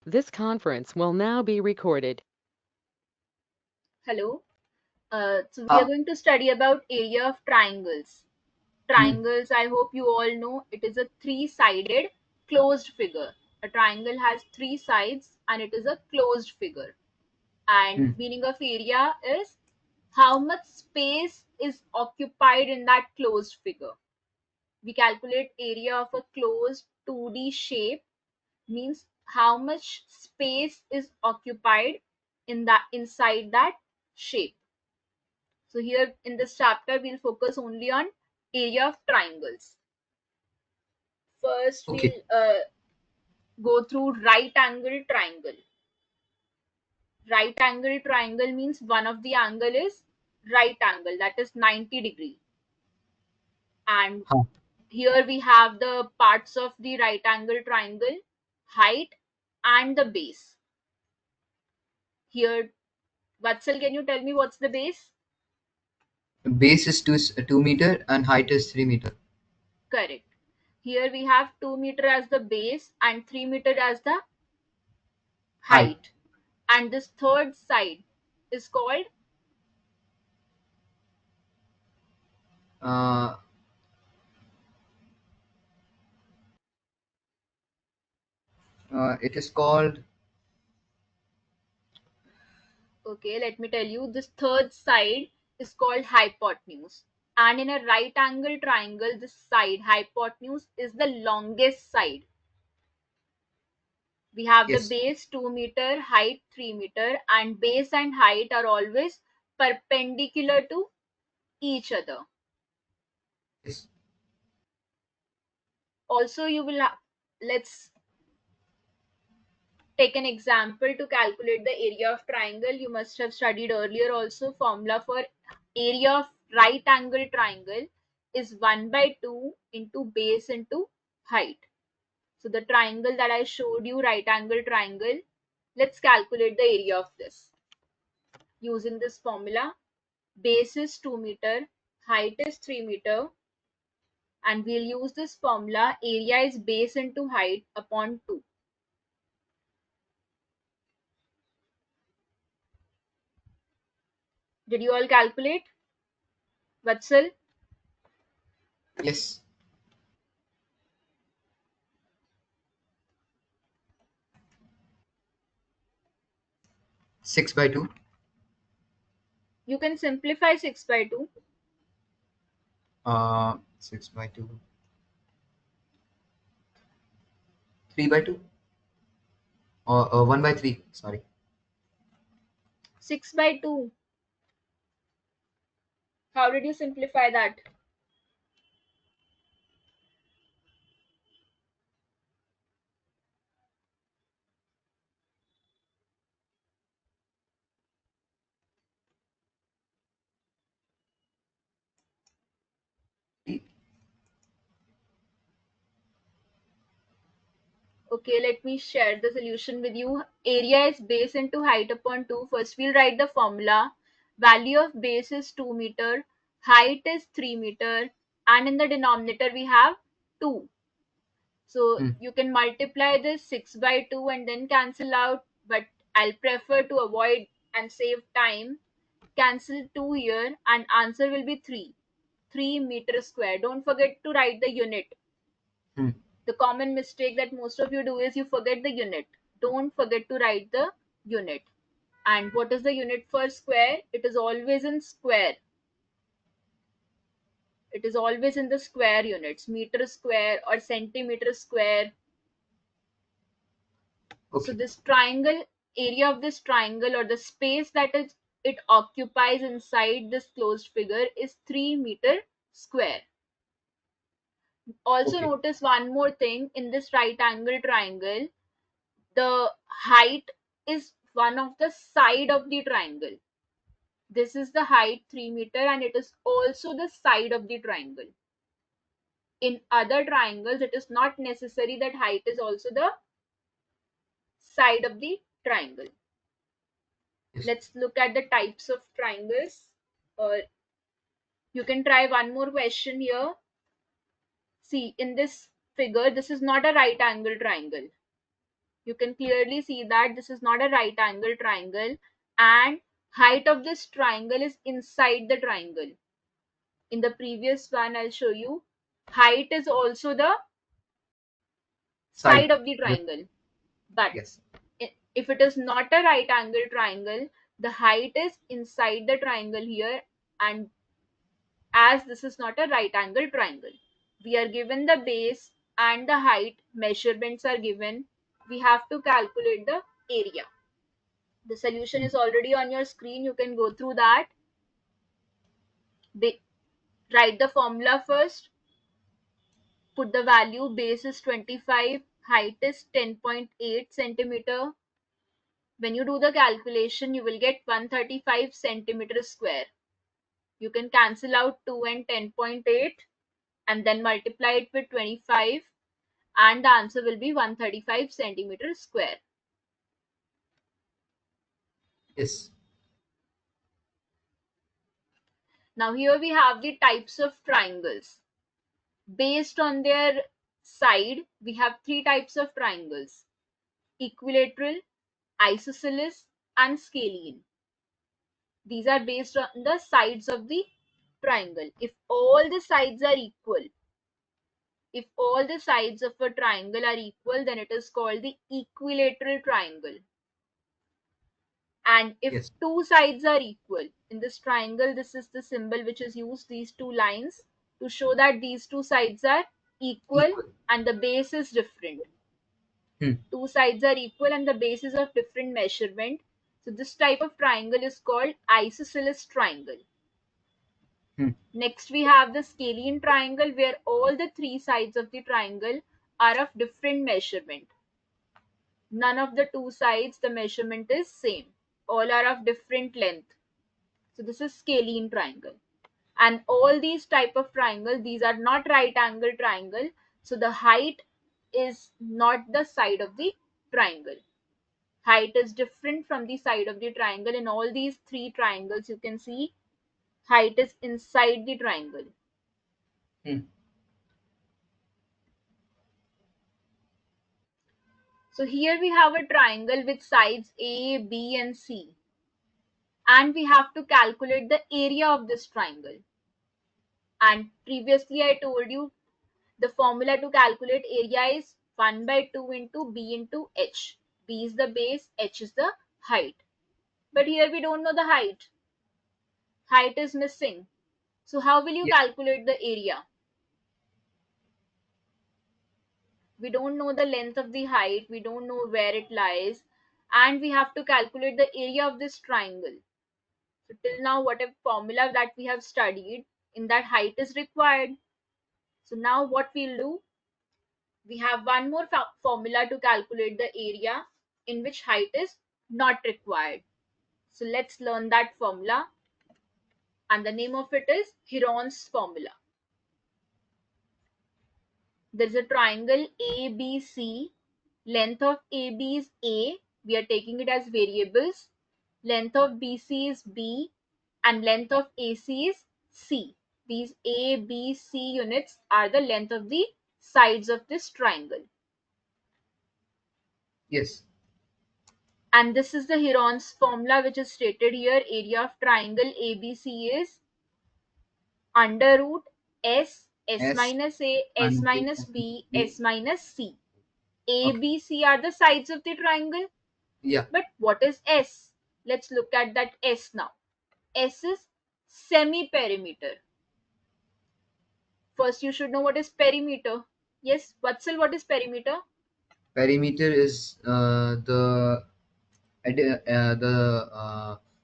This conference will now be recorded. Hello. So we are Ah, going to study about area of triangles. Triangles, I hope you all know, it is a three-sided closed figure. A triangle has three sides and it is a closed figure. And hmm. meaning of area is how much space is occupied in that closed figure. We calculate area of a closed 2D shape means how much space is occupied in that inside that shape. So here in this chapter, we'll focus only on area of triangles. First, Okay. we'll go through right angle triangle. Right angle triangle means one of the angle is right angle, that is 90 degree. And Huh. here we have the parts of the right angle triangle, height and the base. Here, Vatsal, can you tell me what's the base? Base is 2 meter and height is 3 meter. Correct. Here we have 2 meter as the base and 3 meter as the Height. height. And this third side is called Uh, it is called. okay, let me tell you, this third side is called hypotenuse. And in a right angle triangle, this side hypotenuse is the longest side. We have the Yes. base 2 meter, height 3 meter, and base and height are always perpendicular to each other. Yes. Also, you will let's take an example to calculate the area of triangle. You must have studied earlier also. Formula for area of right angle triangle is 1 by 2 into base into height. So the triangle that I showed you, right angle triangle, let's calculate the area of this using this formula. Base is 2 meter, height is 3 meter, and we'll use this formula. Area is base into height upon 2. Did you all calculate? Vatsal? Yes. Six by two. You can simplify 6 by 2. 6 by 2. 3 by 2. Or 1 by 3. Sorry. 6 by 2. How did you simplify that? Okay, let me share the solution with you. Area is base into height upon 2. First, we'll write the formula. Value of base is 2 meter. Height is 3 meter. And in the denominator, we have 2. So Hmm. you can multiply this 6 by 2 and then cancel out. But I'll prefer to avoid and save time. Cancel 2 here and answer will be 3. 3 meter square. Don't forget to write the unit. Hmm. The common mistake that most of you do is you forget the unit. Don't forget to write the unit. And what is the unit for square? It is always in square. It is always in the square units, meter square or centimeter square. So Okay. this triangle, area of this triangle or the space that it occupies inside this closed figure is 3 meter square. Also Okay. notice one more thing in this right angle triangle, the height is one of the side of the triangle. This is the height 3 meter and it is also the side of the triangle. In other triangles, it is not necessary that height is also the side of the triangle. Yes. Let's look at the types of triangles. Or you can try one more question here. See, in this figure, this is not a right angle triangle. You can clearly see that this is not a right angle triangle, and height of this triangle is inside the triangle. In the previous one, I'll show you, height is also the side Side. of the triangle. But Yes. if it is not a right angle triangle, the height is inside the triangle here, and as this is not a right angle triangle, we are given the base and the height, measurements are given, we have to calculate the area. The solution is already on your screen, you can go through that. Write the formula first, put the value, base is 25, height is 10.8 centimeter. When you do the calculation, you will get 135 centimeter square. You can cancel out 2 and 10.8 and then multiply it with 25, and the answer will be 135 centimeter square. Yes. Now here we have the types of triangles. Based on their side, we have three types of triangles: equilateral, isosceles, and scalene. These are based on the sides of the triangle. If all the sides are equal, if all the sides of a triangle are equal, then it is called the equilateral triangle. And if Yes. two sides are equal, in this triangle, this is the symbol which is used, these two lines, to show that these two sides are equal and the base is different. Two sides are equal and the base is of different measurement. So this type of triangle is called isosceles triangle. Next we have the scalene triangle, where all the three sides of the triangle are of different measurement. None of the two sides, the measurement is same. All are of different length. So this is scalene triangle. And all these type of triangle, these are not right angle triangle. So the height is not the side of the triangle. Height is different from the side of the triangle. In all these three triangles, you can see height is inside the triangle. So here we have a triangle with sides A, B, and C. And we have to calculate the area of this triangle. And previously I told you the formula to calculate area is 1 by 2 into B into H. B is the base, H is the height. But here we don't know the height. Height is missing. So how will you calculate the area? We don't know the length of the height, we don't know where it lies, and we have to calculate the area of this triangle. So till now, whatever formula that we have studied, in that height is required. So now what we'll do, we have one more formula to calculate the area in which height is not required. So let's learn that formula, and the name of it is Heron's formula. There's a triangle ABC. Length of AB is A. We are taking it as variables. Length of BC is B, and length of AC is C. These A, B, C units are the length of the sides of this triangle. Yes. And this is the Heron's formula, which is stated here. Area of triangle ABC is under root S, S minus A, S minus B, S minus C. A, B, C are the sides of the triangle. Yeah. But what is S? Let's look at that S now. S is semi-perimeter. First, you should know what is perimeter. Yes, Vatsal, what is perimeter? Perimeter is the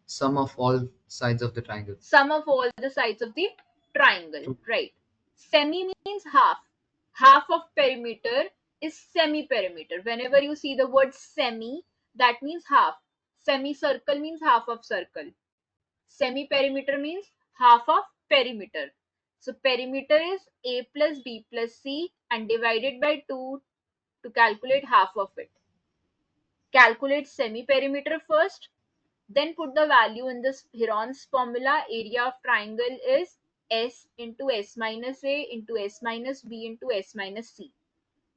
sum of all sides of the triangle. Sum of all the sides of the triangle, right? Semi means half. Half of perimeter is semi-perimeter. Whenever you see the word semi, that means half. Semicircle means half of circle. Semi-perimeter means half of perimeter. So perimeter is A plus B plus C and divided by 2 to calculate half of it. Calculate semi-perimeter first, then put the value in this Heron's formula. Area of triangle is S into S minus A into S minus B into S minus C.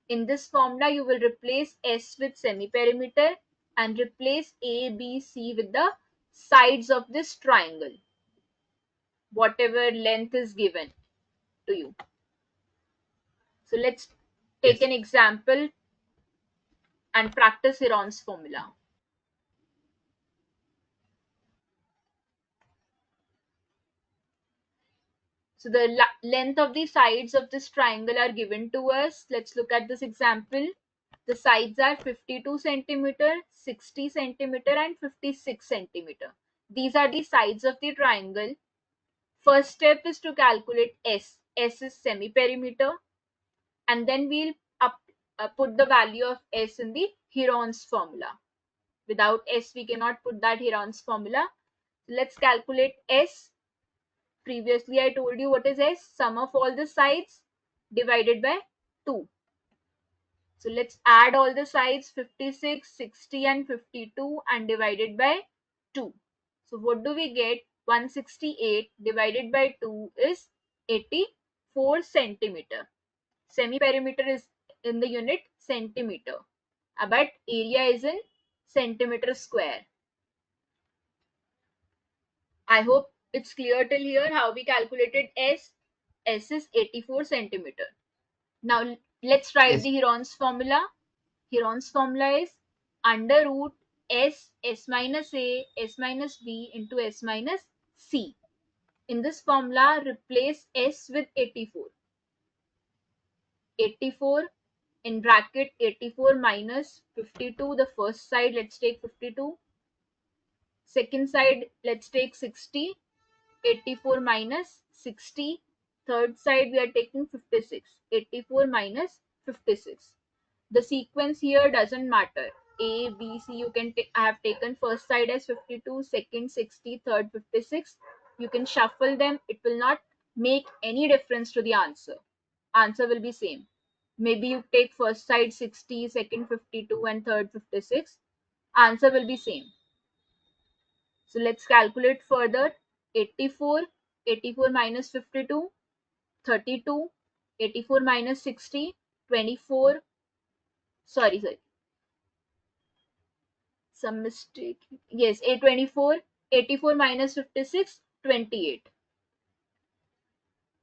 In this formula, you will replace S with semi-perimeter and replace A, B, C with the sides of this triangle, whatever length is given to you. So let's take Yes. an example and practice Heron's formula. So the length of the sides of this triangle are given to us. Let's look at this example. The sides are 52 centimeter, 60 centimeter and 56 centimeter. These are the sides of the triangle. First step is to calculate S. S is semi-perimeter, and then we'll put the value of S in the Heron's formula. Without S, we cannot put that Heron's formula. Let's calculate S. Previously, I told you what is S? Sum of all the sides divided by 2. So let's add all the sides 56, 60 and 52 and divided by 2. So what do we get? 168 divided by 2 is 84 centimeter. Semi-perimeter is in the unit centimeter, but area is in centimeter square. I hope it's clear till here how we calculated S. S is 84 centimeter. Now let's write Yes. the Heron's formula. Heron's formula is under root S, S minus A, S minus B into S minus C. In this formula, replace S with 84. 84 in bracket 84 minus 52. The first side, let's take 52. Second side, let's take 60. 84 minus 60. Third side, we are taking 56. 84 minus 56. The sequence here doesn't matter. A, B, C, you can I have taken first side as 52, second 60, third 56. You can shuffle them. It will not make any difference to the answer. Answer will be same. Maybe you take first side 60, second 52 and third 56. Answer will be same. So let's calculate further. 84, 84 minus 52, 32, 84 minus 60, 24. Sorry. Some mistake. Yes, 824. 84 minus 56, 28.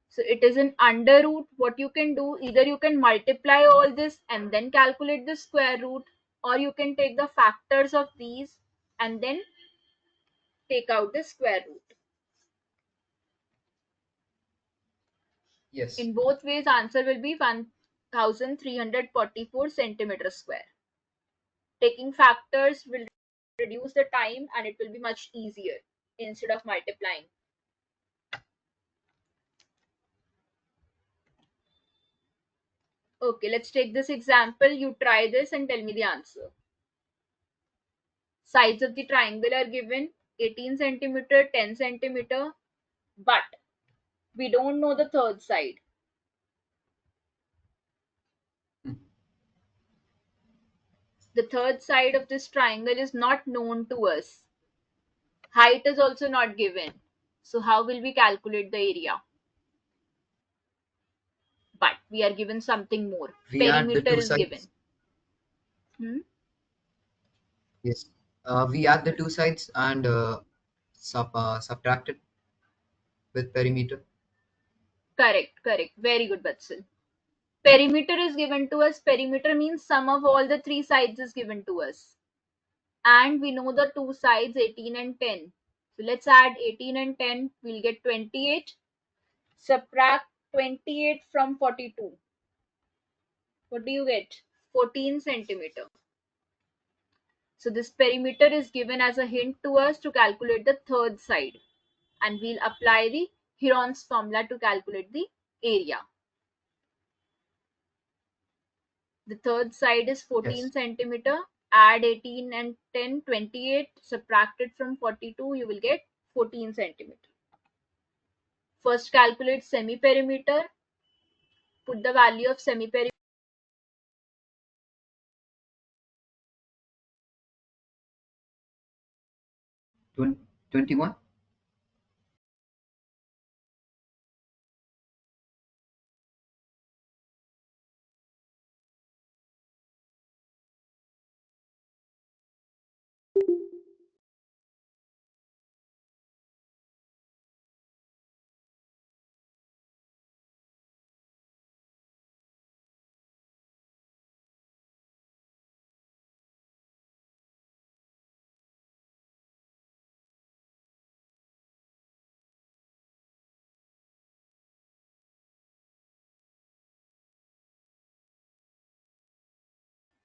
So it is an under root. What you can do, either you can multiply all this and then calculate the square root, or you can take the factors of these and then take out the square root. Yes. In both ways, answer will be 1344 centimeter square. Taking factors will reduce the time and it will be much easier instead of multiplying. Okay, let's take this example. You try this and tell me the answer. Sides of the triangle are given 18 centimeter, 10 centimeter, but we don't know the third side. The third side of this triangle is not known to us. Height is also not given. So how will we calculate the area? But we are given something more. We add the Perimeter two is given. sides. Yes. We add the two sides and subtract it with perimeter. Correct. Very good, Batsal. Perimeter is given to us. Perimeter means sum of all the three sides is given to us. And we know the two sides, 18 and 10. So let's add 18 and 10. We'll get 28. Subtract 28 from 42. What do you get? 14 centimeter. So this perimeter is given as a hint to us to calculate the third side. And we'll apply the Heron's formula to calculate the area. The third side is 14 Yes. centimeter. Add 18 and 10, 28. Subtract it from 42. You will get 14 centimeter. First calculate semi-perimeter. Put the value of semi-perimeter. 21.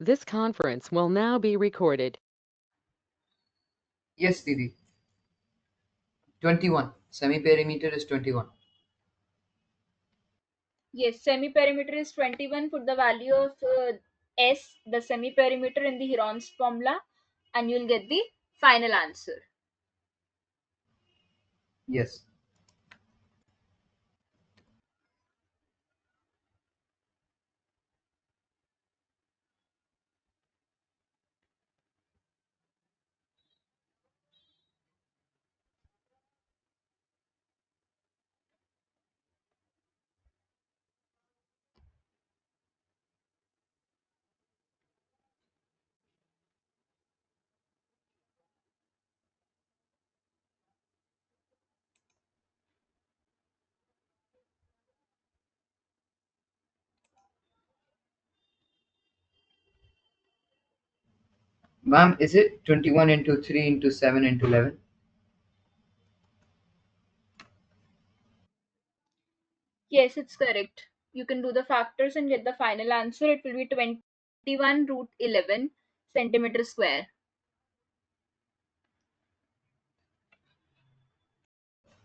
This conference will now be recorded. Yes, Didi. 21. Semi-perimeter is 21. Yes, semi-perimeter is 21. Put the value of S, the semi-perimeter, in the Heron's formula, and you'll get the final answer. Yes. Ma'am, is it 21 into 3 into 7 into 11? Yes, it's correct. You can do the factors and get the final answer. It will be 21 root 11 centimeter square.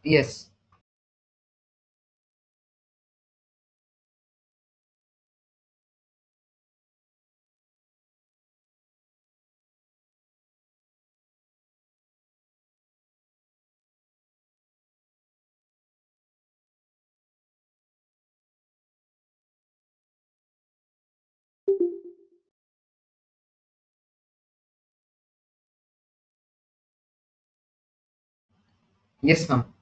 Yes. Yes, ma'am.